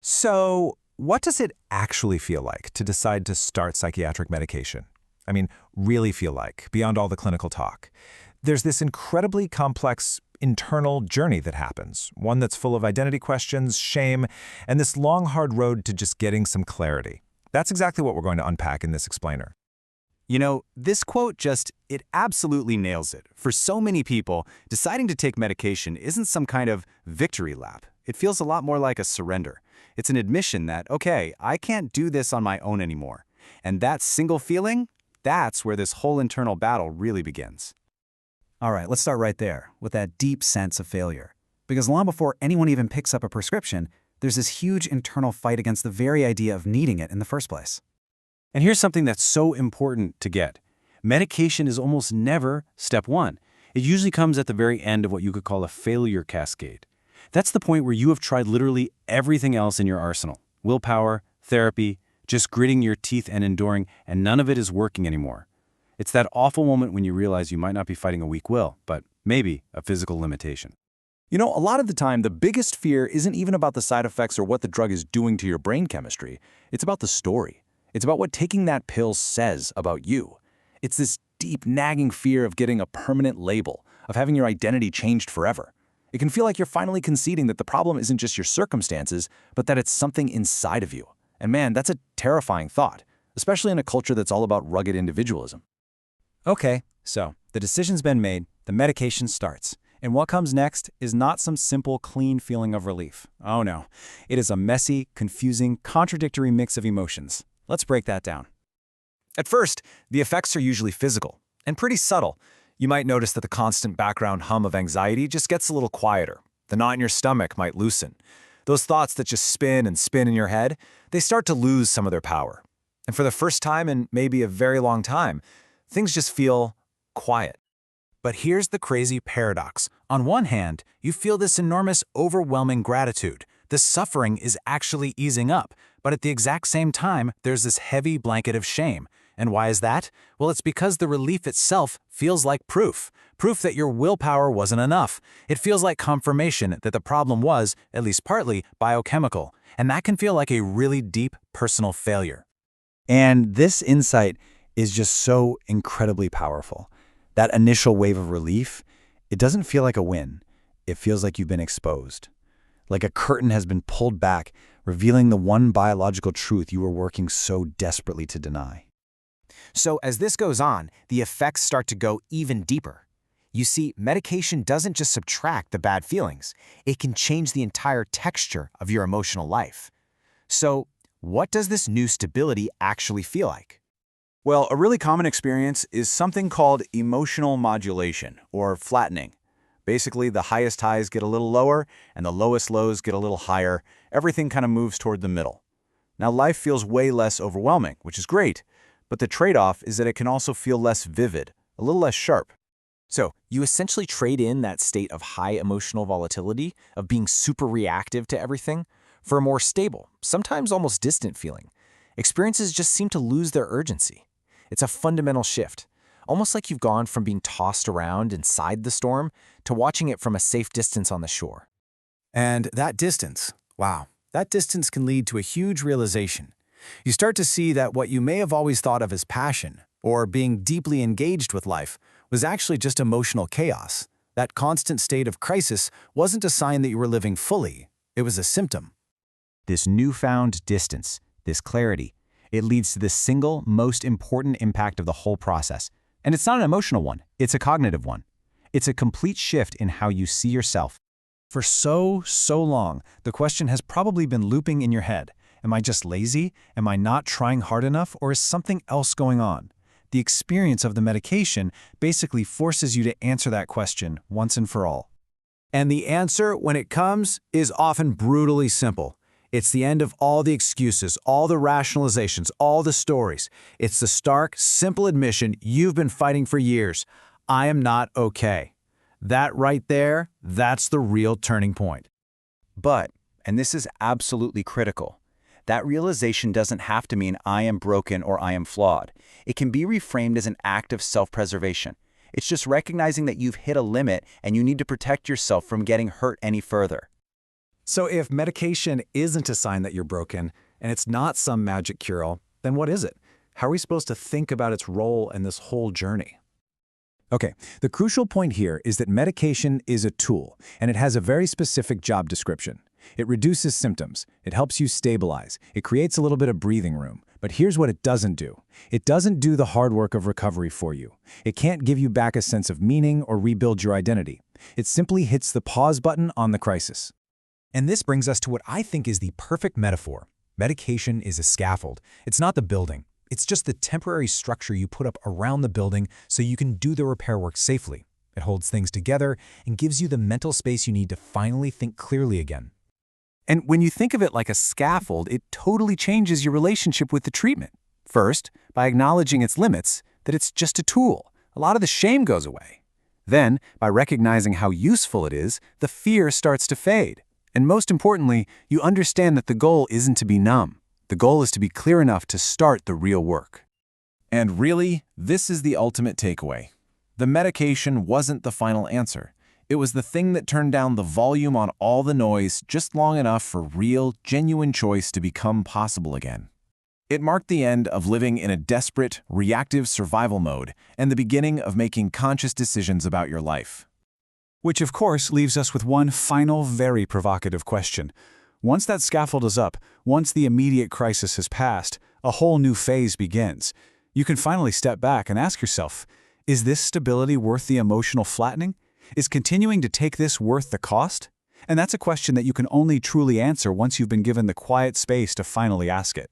So, what does it actually feel like to decide to start psychiatric medication? I mean, really feel like, beyond all the clinical talk. There's this incredibly complex internal journey that happens, one that's full of identity questions, shame, and this long, hard road to just getting some clarity. That's exactly what we're going to unpack in this explainer. This quote it absolutely nails it. For so many people, deciding to take medication isn't some kind of victory lap. It feels a lot more like a surrender. It's an admission that, okay, I can't do this on my own anymore. And that single feeling, that's where this whole internal battle really begins. All right, let's start right there, with that deep sense of failure. Because long before anyone even picks up a prescription, there's this huge internal fight against the very idea of needing it in the first place. And here's something that's so important to get. Medication is almost never step one. It usually comes at the very end of what you could call a failure cascade. That's the point where you have tried literally everything else in your arsenal. Willpower, therapy, just gritting your teeth and enduring, and none of it is working anymore. It's that awful moment when you realize you might not be fighting a weak will, but maybe a physical limitation. A lot of the time, the biggest fear isn't even about the side effects or what the drug is doing to your brain chemistry. It's about the story. It's about what taking that pill says about you. It's this deep, nagging fear of getting a permanent label, of having your identity changed forever. It can feel like you're finally conceding that the problem isn't just your circumstances, but that it's something inside of you. And man, that's a terrifying thought, especially in a culture that's all about rugged individualism. Okay, so the decision's been made, the medication starts. And what comes next is not some simple, clean feeling of relief. Oh no, it is a messy, confusing, contradictory mix of emotions. Let's break that down. At first, the effects are usually physical and pretty subtle. You might notice that the constant background hum of anxiety just gets a little quieter. The knot in your stomach might loosen. Those thoughts that just spin and spin in your head, they start to lose some of their power. And for the first time in maybe a very long time, things just feel quiet. But here's the crazy paradox. On one hand, you feel this enormous, overwhelming gratitude. The suffering is actually easing up, but at the exact same time, there's this heavy blanket of shame. And why is that? Well, it's because the relief itself feels like proof that your willpower wasn't enough. It feels like confirmation that the problem was, at least partly, biochemical. And that can feel like a really deep personal failure. And this insight is just so incredibly powerful. That initial wave of relief, it doesn't feel like a win. It feels like you've been exposed. Like a curtain has been pulled back, revealing the one biological truth you were working so desperately to deny. So as this goes on, the effects start to go even deeper. You see, medication doesn't just subtract the bad feelings. It can change the entire texture of your emotional life. So what does this new stability actually feel like? Well, a really common experience is something called emotional modulation, or flattening. Basically, the highest highs get a little lower, and the lowest lows get a little higher. Everything kind of moves toward the middle. Now, life feels way less overwhelming, which is great, but the trade-off is that it can also feel less vivid, a little less sharp. So you essentially trade in that state of high emotional volatility, of being super reactive to everything, for a more stable, sometimes almost distant feeling. Experiences just seem to lose their urgency. It's a fundamental shift, almost like you've gone from being tossed around inside the storm to watching it from a safe distance on the shore. And that distance, wow, that distance can lead to a huge realization. You start to see that what you may have always thought of as passion, or being deeply engaged with life, was actually just emotional chaos. That constant state of crisis wasn't a sign that you were living fully, it was a symptom. This newfound distance, this clarity, it leads to the single most important impact of the whole process. And it's not an emotional one, it's a cognitive one. It's a complete shift in how you see yourself. For so long, the question has probably been looping in your head. Am I just lazy? Am I not trying hard enough? Or is something else going on? The experience of the medication basically forces you to answer that question once and for all. And the answer, when it comes, is often brutally simple. It's the end of all the excuses, all the rationalizations, all the stories. It's the stark, simple admission you've been fighting for years. I am not okay. That right there, that's the real turning point. But, and this is absolutely critical, that realization doesn't have to mean I am broken or I am flawed. It can be reframed as an act of self-preservation. It's just recognizing that you've hit a limit and you need to protect yourself from getting hurt any further. So if medication isn't a sign that you're broken, and it's not some magic cure-all, then what is it? How are we supposed to think about its role in this whole journey? Okay, the crucial point here is that medication is a tool, and it has a very specific job description. It reduces symptoms, it helps you stabilize, it creates a little bit of breathing room. But here's what it doesn't do. It doesn't do the hard work of recovery for you. It can't give you back a sense of meaning or rebuild your identity. It simply hits the pause button on the crisis. And this brings us to what I think is the perfect metaphor. Medication is a scaffold. It's not the building. It's just the temporary structure you put up around the building so you can do the repair work safely. It holds things together and gives you the mental space you need to finally think clearly again. And when you think of it like a scaffold, it totally changes your relationship with the treatment. First, by acknowledging its limits, that it's just a tool. A lot of the shame goes away. Then, by recognizing how useful it is, the fear starts to fade. And most importantly, you understand that the goal isn't to be numb. The goal is to be clear enough to start the real work. And really, this is the ultimate takeaway. The medication wasn't the final answer. It was the thing that turned down the volume on all the noise just long enough for real, genuine choice to become possible again. It marked the end of living in a desperate, reactive survival mode and the beginning of making conscious decisions about your life. Which, of course, leaves us with one final, very provocative question. Once that scaffold is up, once the immediate crisis has passed, a whole new phase begins. You can finally step back and ask yourself, is this stability worth the emotional flattening? Is continuing to take this worth the cost? And that's a question that you can only truly answer once you've been given the quiet space to finally ask it.